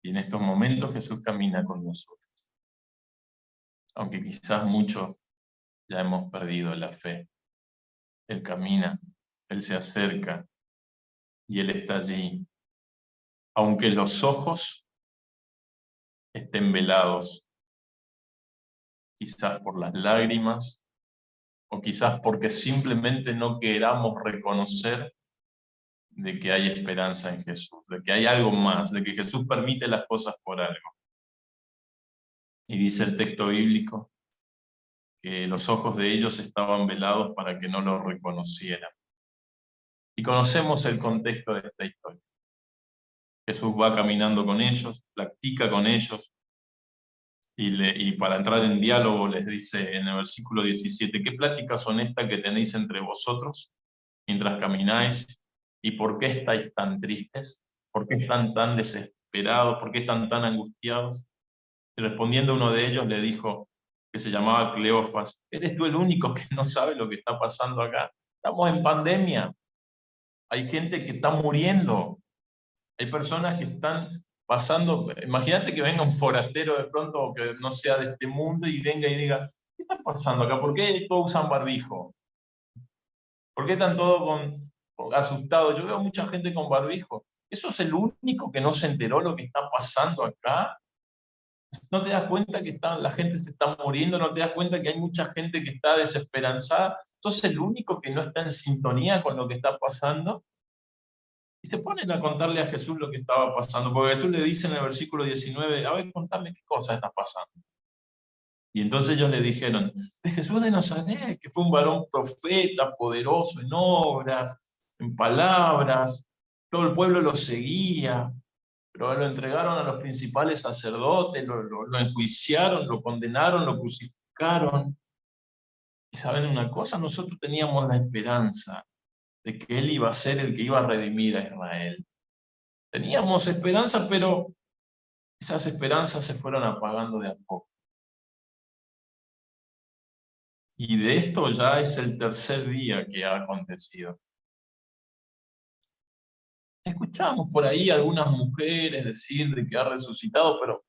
Y en estos momentos Jesús camina con nosotros. Aunque quizás muchos ya hemos perdido la fe. Él camina, Él se acerca y Él está allí. Aunque los ojos estén velados, quizás por las lágrimas, o quizás porque simplemente no queramos reconocer de que hay esperanza en Jesús, de que hay algo más, de que Jesús permite las cosas por algo. Y dice el texto bíblico que los ojos de ellos estaban velados para que no lo reconocieran. Y conocemos el contexto de esta historia. Jesús va caminando con ellos, practica con ellos, y para entrar en diálogo les dice en el versículo 17, ¿qué pláticas son estas que tenéis entre vosotros mientras camináis? ¿Y por qué estáis tan tristes? ¿Por qué están tan desesperados? ¿Por qué están tan angustiados? Y respondiendo uno de ellos le dijo, que se llamaba Cleofas, ¿eres tú el único que no sabe lo que está pasando acá? Estamos en pandemia. Hay gente que está muriendo. Hay personas que están pasando. Imagínate que venga un forastero de pronto que no sea de este mundo y venga y diga, ¿qué está pasando acá? ¿Por qué todos usan barbijo? ¿Por qué están todos asustados? Yo veo mucha gente con barbijo. ¿Eso es el único que no se enteró lo que está pasando acá? ¿No te das cuenta que la gente se está muriendo? ¿No te das cuenta que hay mucha gente que está desesperanzada? ¿Sos el único que no está en sintonía con lo que está pasando? Y se ponen a contarle a Jesús lo que estaba pasando, porque Jesús le dice en el versículo 19, a ver, contadme qué cosa está pasando. Y entonces ellos le dijeron, de Jesús de Nazaret, que fue un varón profeta, poderoso en obras, en palabras, todo el pueblo lo seguía, pero lo entregaron a los principales sacerdotes, lo enjuiciaron, lo condenaron, lo crucificaron. Y saben una cosa, nosotros teníamos la esperanza de que Él iba a ser el que iba a redimir a Israel. Teníamos esperanza, pero esas esperanzas se fueron apagando de a poco. Y de esto ya es el tercer día que ha acontecido. Escuchamos por ahí algunas mujeres decir de que ha resucitado, pero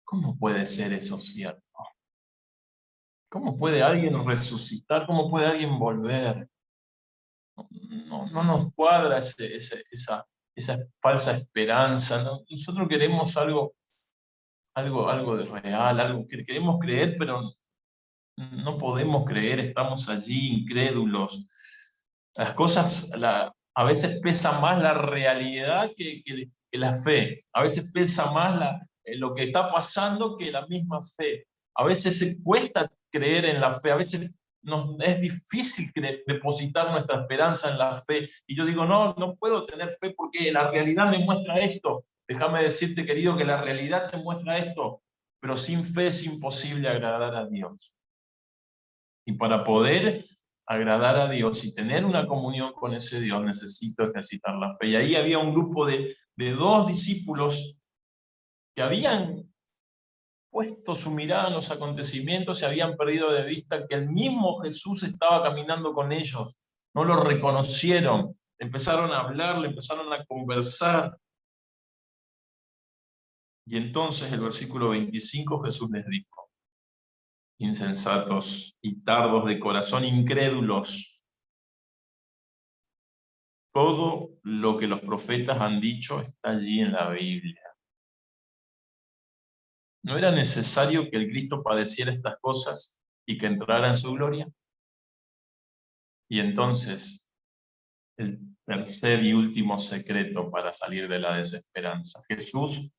¿cómo puede ser eso cierto? ¿Cómo puede alguien resucitar? ¿Cómo puede alguien volver? No nos cuadra esa falsa esperanza. ¿No? Nosotros queremos algo de real, algo que queremos creer, pero no podemos creer, estamos allí incrédulos. Las cosas, a veces pesa más la realidad que la fe. A veces pesa más lo que está pasando que la misma fe. A veces se cuesta creer en la fe, a veces es difícil depositar nuestra esperanza en la fe. Y yo digo, no puedo tener fe porque la realidad me muestra esto. Déjame decirte, querido, que la realidad te muestra esto, pero sin fe es imposible agradar a Dios. Y para poder agradar a Dios y tener una comunión con ese Dios, necesito ejercitar la fe. Y ahí había un grupo de 2 discípulos que habían puesto su mirada en los acontecimientos y habían perdido de vista que el mismo Jesús estaba caminando con ellos. No lo reconocieron, empezaron a hablar, le empezaron a conversar. Y entonces el versículo 25 Jesús les dijo, insensatos y tardos de corazón, incrédulos. Todo lo que los profetas han dicho está allí en la Biblia. ¿No era necesario que el Cristo padeciera estas cosas y que entrara en su gloria? Y entonces, el tercer y último secreto para salir de la desesperanza. Jesús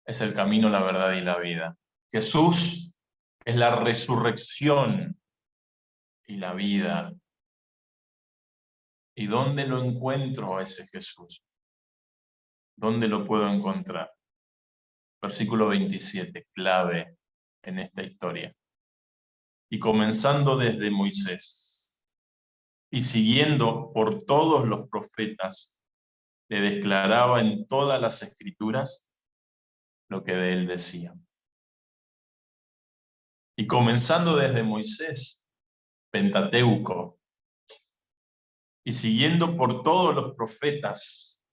es el camino, la verdad y la vida. Jesús es la resurrección y la vida. ¿Y dónde lo encuentro a ese Jesús? ¿Dónde lo puedo encontrar? Versículo 27, clave en esta historia. Y comenzando desde Moisés y siguiendo por todos los profetas, le declaraba en todas las escrituras lo que de él decían. Y comenzando desde Moisés, Pentateuco, y siguiendo por todos los profetas,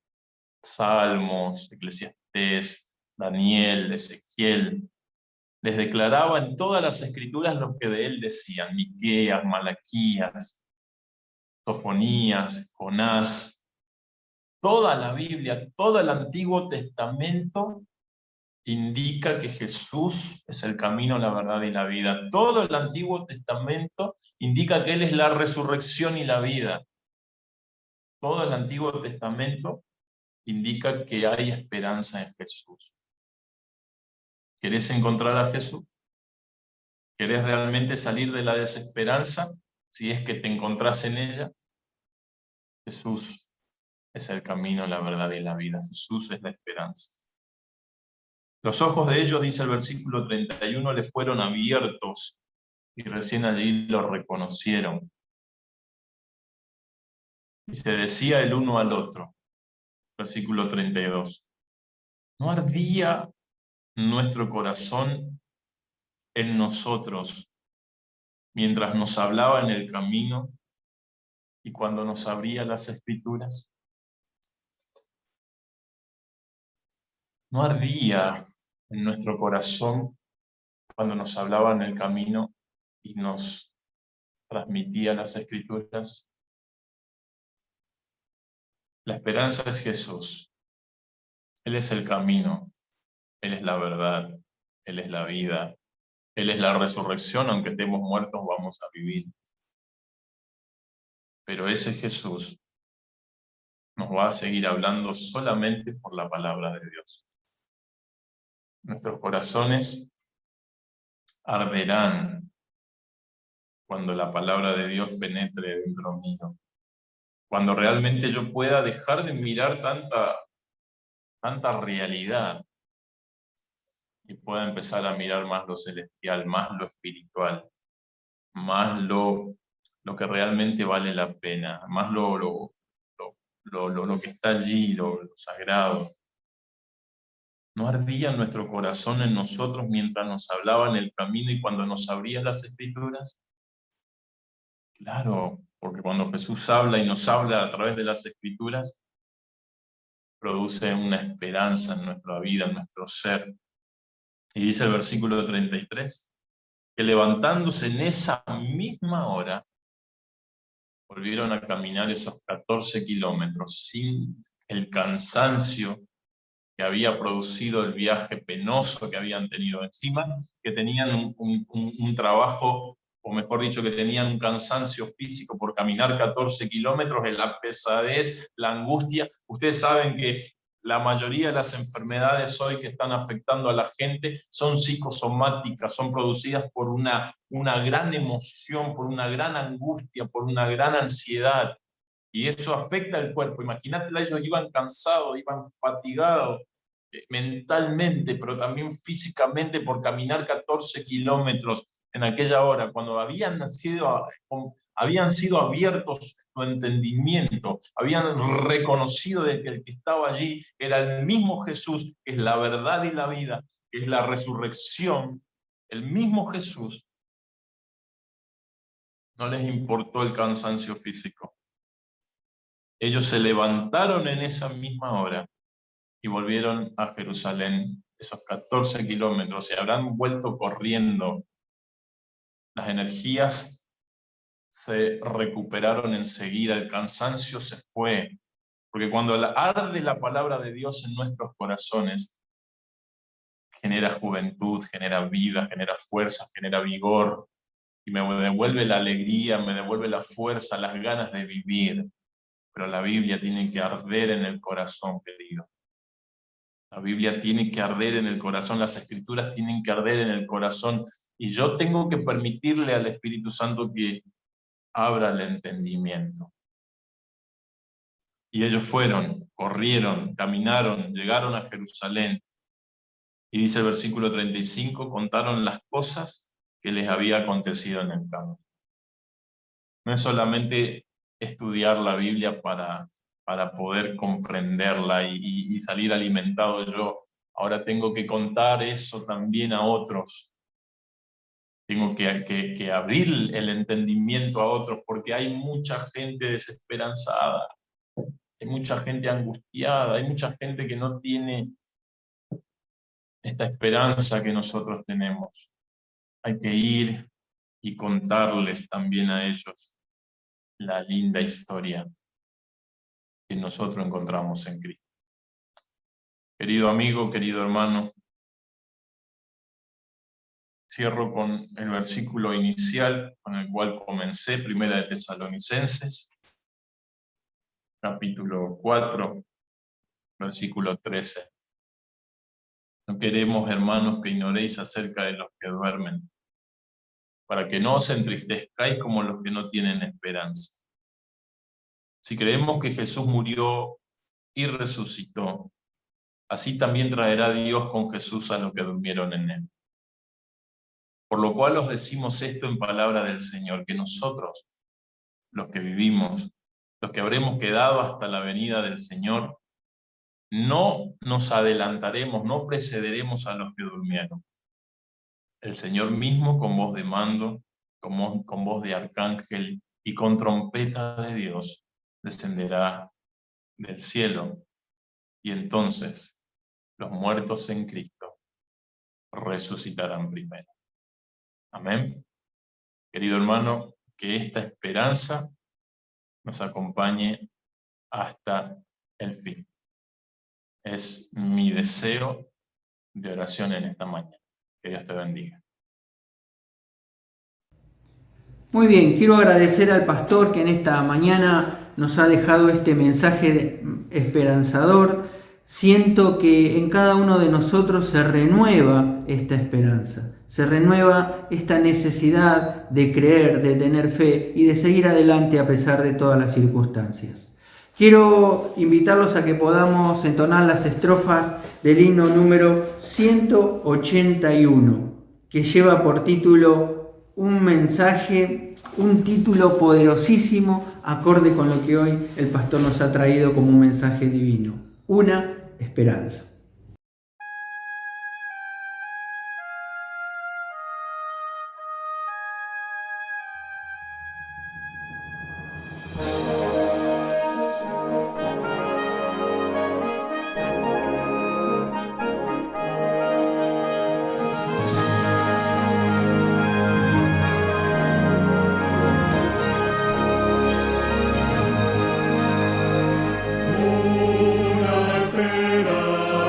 Salmos, Eclesiastés, Daniel, Ezequiel, les declaraba en todas las escrituras lo que de él decían, Miqueas, Malaquías, Sofonías, Jonás. Toda la Biblia, todo el Antiguo Testamento indica que Jesús es el camino, la verdad y la vida. Todo el Antiguo Testamento indica que Él es la resurrección y la vida. Todo el Antiguo Testamento indica que hay esperanza en Jesús. ¿Querés encontrar a Jesús? ¿Querés realmente salir de la desesperanza? Si es que te encontrás en ella, Jesús es el camino, la verdad y la vida. Jesús es la esperanza. Los ojos de ellos, dice el versículo 31, les fueron abiertos y recién allí lo reconocieron. Y se decía el uno al otro, versículo 32, ¿no ardía nuestro corazón en nosotros mientras nos hablaba en el camino y cuando nos abría las Escrituras? ¿No ardía en nuestro corazón cuando nos hablaba en el camino y nos transmitía las Escrituras? La esperanza es Jesús. Él es el camino, Él es la verdad, Él es la vida, Él es la resurrección. Aunque estemos muertos, vamos a vivir. Pero ese Jesús nos va a seguir hablando solamente por la palabra de Dios. Nuestros corazones arderán cuando la palabra de Dios penetre dentro mío. Cuando realmente yo pueda dejar de mirar tanta realidad y pueda empezar a mirar más lo celestial, más lo espiritual, más lo que realmente vale la pena, más lo que está allí, lo sagrado. ¿No ardía nuestro corazón en nosotros mientras nos hablaba en el camino y cuando nos abría las Escrituras? Claro, porque cuando Jesús habla y nos habla a través de las Escrituras, produce una esperanza en nuestra vida, en nuestro ser. Y dice el versículo 33, que levantándose en esa misma hora, volvieron a caminar esos 14 kilómetros sin el cansancio que había producido el viaje penoso que habían tenido encima, que tenían un trabajo, o mejor dicho, que tenían un cansancio físico por caminar 14 kilómetros, en la pesadez, la angustia. Ustedes saben que la mayoría de las enfermedades hoy que están afectando a la gente son psicosomáticas, son producidas por una gran emoción, por una gran angustia, por una gran ansiedad. Y eso afecta al cuerpo. Imagínate, ellos iban cansados, iban fatigados mentalmente, pero también físicamente por caminar 14 kilómetros en aquella hora, cuando habían sido abiertos su entendimiento, habían reconocido de que el que estaba allí era el mismo Jesús, que es la verdad y la vida, que es la resurrección, el mismo Jesús. No les importó el cansancio físico. Ellos se levantaron en esa misma hora y volvieron a Jerusalén, esos 14 kilómetros, se habrán vuelto corriendo. Las energías se recuperaron enseguida, el cansancio se fue, porque cuando arde la palabra de Dios en nuestros corazones, genera juventud, genera vida, genera fuerza, genera vigor, y me devuelve la alegría, me devuelve la fuerza, las ganas de vivir. Pero la Biblia tiene que arder en el corazón, querido. La Biblia tiene que arder en el corazón, las Escrituras tienen que arder en el corazón, y yo tengo que permitirle al Espíritu Santo que abra el entendimiento. Y ellos fueron, corrieron, caminaron, llegaron a Jerusalén, y dice el versículo 35, contaron las cosas que les había acontecido en el camino. No es solamente estudiar la Biblia para poder comprenderla y salir alimentado yo. Ahora tengo que contar eso también a otros. Tengo que abrir el entendimiento a otros, porque hay mucha gente desesperanzada. Hay mucha gente angustiada, hay mucha gente que no tiene esta esperanza que nosotros tenemos. Hay que ir y contarles también a ellos la linda historia que nosotros encontramos en Cristo. Querido amigo, querido hermano, cierro con el versículo inicial con el cual comencé, Primera de Tesalonicenses, capítulo 4, versículo 13. No queremos, hermanos, que ignoréis acerca de los que duermen, para que no os entristezcáis como los que no tienen esperanza. Si creemos que Jesús murió y resucitó, así también traerá Dios con Jesús a los que durmieron en él. Por lo cual os decimos esto en palabra del Señor, que nosotros, los que vivimos, los que habremos quedado hasta la venida del Señor, no nos adelantaremos, no precederemos a los que durmieron. El Señor mismo, con voz de mando, con voz de arcángel y con trompeta de Dios, descenderá del cielo, y entonces los muertos en Cristo resucitarán primero. Amén. Querido hermano, que esta esperanza nos acompañe hasta el fin. Es mi deseo de oración en esta mañana. Que Dios te bendiga. Muy bien, quiero agradecer al pastor que en esta mañana nos ha dejado este mensaje esperanzador. Siento que en cada uno de nosotros se renueva esta esperanza, se renueva esta necesidad de creer, de tener fe y de seguir adelante a pesar de todas las circunstancias. Quiero invitarlos a que podamos entonar las estrofas del himno número 181, que lleva por título un mensaje, un título poderosísimo, acorde con lo que hoy el pastor nos ha traído como un mensaje divino. Una esperanza. Una esperanza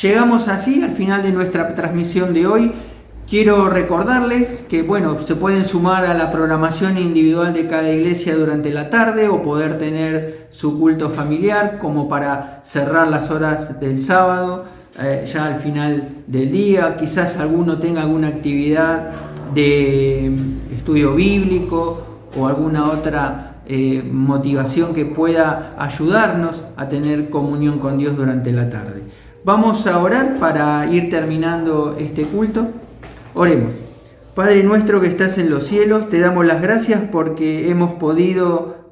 Llegamos así al final de nuestra transmisión de hoy. Quiero recordarles que, se pueden sumar a la programación individual de cada iglesia durante la tarde o poder tener su culto familiar como para cerrar las horas del sábado, ya al final del día. Quizás alguno tenga alguna actividad de estudio bíblico o alguna otra motivación que pueda ayudarnos a tener comunión con Dios durante la tarde. Vamos a orar para ir terminando este culto. Oremos. Padre nuestro que estás en los cielos, te damos las gracias porque hemos podido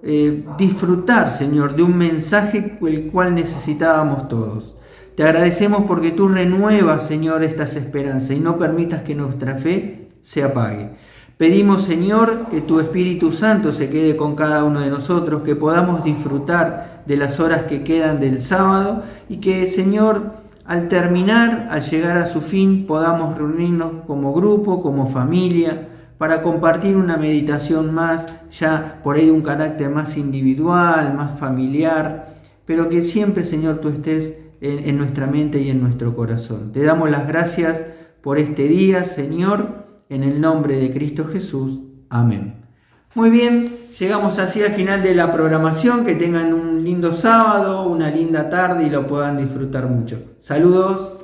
disfrutar, Señor, de un mensaje el cual necesitábamos todos. Te agradecemos porque tú renuevas, Señor, estas esperanzas y no permitas que nuestra fe se apague. Pedimos, Señor, que tu Espíritu Santo se quede con cada uno de nosotros, que podamos disfrutar de las horas que quedan del sábado y que, Señor, al terminar, al llegar a su fin, podamos reunirnos como grupo, como familia, para compartir una meditación más, ya por ahí de un carácter más individual, más familiar, pero que siempre, Señor, tú estés en nuestra mente y en nuestro corazón. Te damos las gracias por este día, Señor, en el nombre de Cristo Jesús. Amén. Muy bien, llegamos así al final de la programación. Que tengan un lindo sábado, una linda tarde y lo puedan disfrutar mucho. Saludos.